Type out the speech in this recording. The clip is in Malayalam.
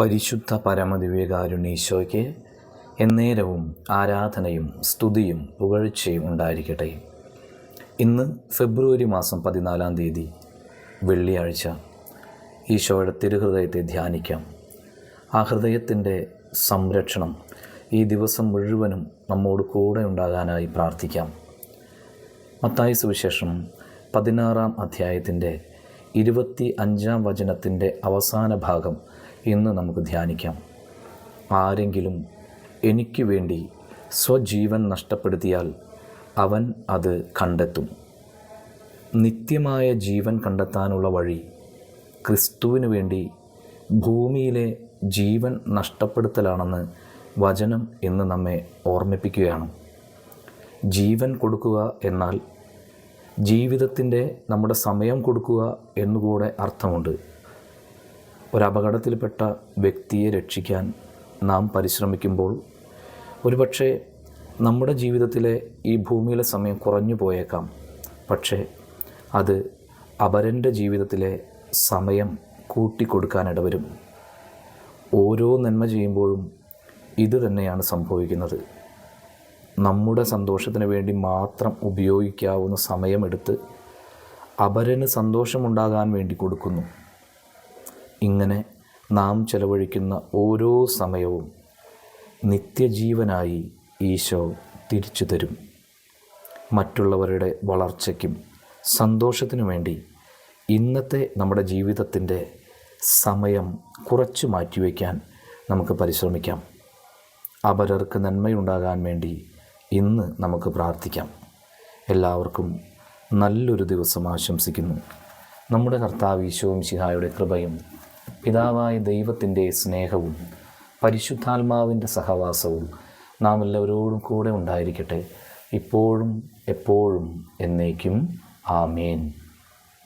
പരിശുദ്ധ പരമദിവ്യകാരുണ്യീശോയ്ക്ക് എന്നേരവും ആരാധനയും സ്തുതിയും പുകഴ്ചയും ഉണ്ടായിരിക്കട്ടെ. ഇന്ന് ഫെബ്രുവരി മാസം 14-ാം തീയതി വെള്ളിയാഴ്ച. ഈശോയുടെ തിരുഹൃദയത്തെ ധ്യാനിക്കാം. ആ ഹൃദയത്തിൻ്റെ സംരക്ഷണം ഈ ദിവസം മുഴുവനും നമ്മോട് കൂടെ ഉണ്ടാകാനായി പ്രാർത്ഥിക്കാം. മത്തായി സുവിശേഷം 16-ാം അധ്യായത്തിൻ്റെ 25-ാം വചനത്തിൻ്റെ അവസാന ഭാഗം ഇന്ന് നമുക്ക് ധ്യാനിക്കാം. ആരെങ്കിലും എനിക്ക് വേണ്ടി സ്വജീവൻ നഷ്ടപ്പെടുത്തിയാൽ അവൻ അത് കണ്ടെത്തും. നിത്യമായ ജീവൻ കണ്ടെത്താനുള്ള വഴി ക്രിസ്തുവിന് വേണ്ടി ഭൂമിയിലെ ജീവൻ നഷ്ടപ്പെടുത്തലാണെന്ന് വചനം ഇന്ന് നമ്മെ ഓർമ്മിപ്പിക്കുകയാണ്. ജീവൻ കൊടുക്കുക എന്നാൽ ജീവിതത്തിൻ്റെ നമ്മുടെ സമയം കൊടുക്കുക എന്നുകൂടെ അർത്ഥമുണ്ട്. ഒരപകടത്തിൽപ്പെട്ട വ്യക്തിയെ രക്ഷിക്കാൻ നാം പരിശ്രമിക്കുമ്പോൾ ഒരുപക്ഷെ നമ്മുടെ ജീവിതത്തിലെ ഈ ഭൂമിയിലെ സമയം കുറഞ്ഞു പോയേക്കാം. പക്ഷേ അത് അപരൻ്റെ ജീവിതത്തിലെ സമയം കൂട്ടിക്കൊടുക്കാനിടവരും. ഓരോ നന്മ ചെയ്യുമ്പോഴും ഇത് തന്നെയാണ് സംഭവിക്കുന്നത്. നമ്മുടെ സന്തോഷത്തിന് വേണ്ടി മാത്രം ഉപയോഗിക്കാവുന്ന സമയമെടുത്ത് അപരന് സന്തോഷമുണ്ടാകാൻ വേണ്ടി കൊടുക്കുന്നു. ഇങ്ങനെ നാം ചെലവഴിക്കുന്ന ഓരോ സമയവും നിത്യജീവനായി ഈശോ തിരിച്ചു തരും. മറ്റുള്ളവരുടെ വളർച്ചയ്ക്കും സന്തോഷത്തിനു വേണ്ടി ഇന്നത്തെ നമ്മുടെ ജീവിതത്തിൻ്റെ സമയം കുറച്ച് മാറ്റിവെക്കാൻ നമുക്ക് പരിശ്രമിക്കാം. അപരർക്ക് നന്മയുണ്ടാകാൻ വേണ്ടി ഇന്ന് നമുക്ക് പ്രാർത്ഥിക്കാം. എല്ലാവർക്കും നല്ലൊരു ദിവസം ആശംസിക്കുന്നു. നമ്മുടെ കർത്താവ് ഈശോ മിശിഹായുടെ കൃപയും പിതാവായ ദൈവത്തിൻ്റെ സ്നേഹവും പരിശുദ്ധാത്മാവിൻ്റെ സഹവാസവും നാം എല്ലാവരോടും കൂടെ ഉണ്ടായിരിക്കട്ടെ, ഇപ്പോഴും എപ്പോഴും എന്നേക്കും. ആമേൻ.